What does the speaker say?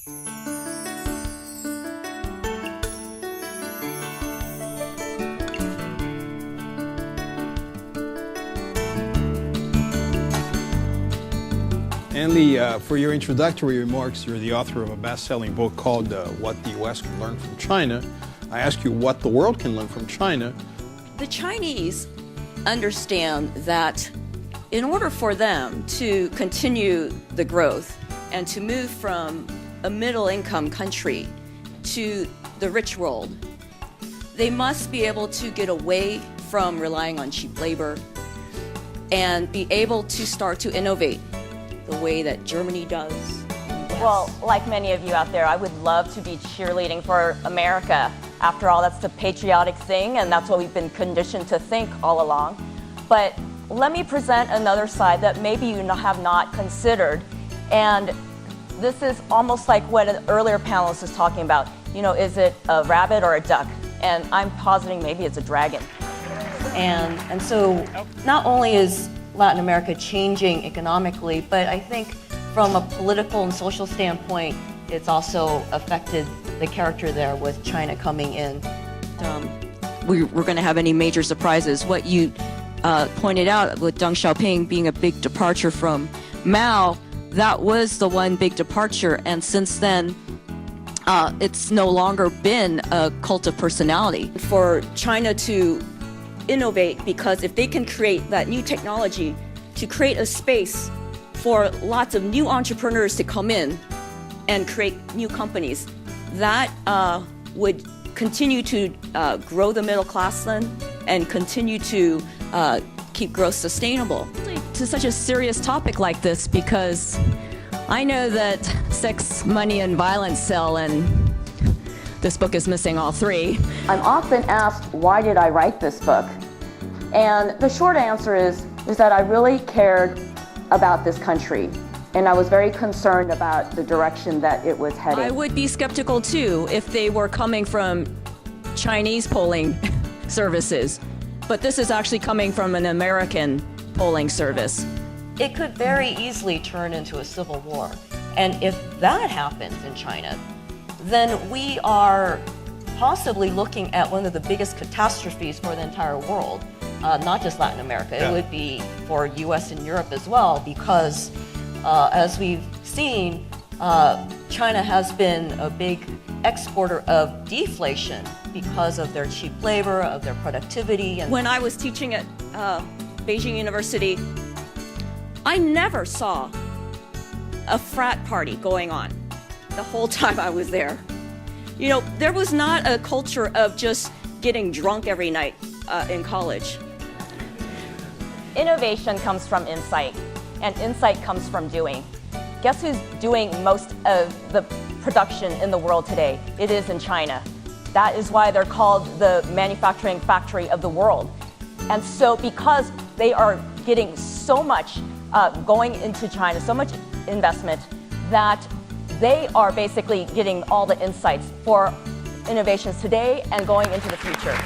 Andy, for your introductory remarks, you're the author of a best-selling book called What the U.S. Can Learn from China. I ask you what the world can learn from China. The Chinese understand that in order for them to continue the growth and to move from a middle-income country to the rich world, they must be able to get away from relying on cheap labor and be able to start to innovate the way that Germany does. Well, like many of you out there, I would love to be cheerleading for America. After all, that's the patriotic thing, and that's what we've been conditioned to think all along. But let me present another side that maybe you have not considered. And this is almost like what an earlier panelist was talking about. You know, is it a rabbit or a duck? And I'm positing maybe it's a dragon. And so not only is Latin America changing economically, but I think from a political and social standpoint, it's also affected the character there with China coming in. We're going to have any major surprises. What you pointed out with Deng Xiaoping being a big departure from Mao, that was the one big departure, and since then it's no longer been a cult of personality. For China to innovate, because if they can create that new technology to create a space for lots of new entrepreneurs to come in and create new companies, that would continue to grow the middle class then and continue to keep growth sustainable. To such a serious topic like this, because I know that sex, money, and violence sell, and this book is missing all three. I'm often asked, why did I write this book? And the short answer is that I really cared about this country, and I was very concerned about the direction that it was heading. I would be skeptical too if they were coming from Chinese polling services, but this is actually coming from an American polling service. It could very easily turn into a civil war. And if that happens in China, then we are possibly looking at one of the biggest catastrophes for the entire world, not just Latin America. Yeah. It would be for US and Europe as well, because as we've seen, China has been a big exporter of deflation because of their cheap labor, of their productivity. And when I was teaching at Beijing University, I never saw a frat party going on the whole time I was there. You know, there was not a culture of just getting drunk every night in college. Innovation comes from insight, and insight comes from doing. Guess who's doing most of the production in the world today? It is in China. That is why they're called the manufacturing factory of the world. And so because they are getting so much going into China, so much investment, that they are basically getting all the insights for innovations today and going into the future.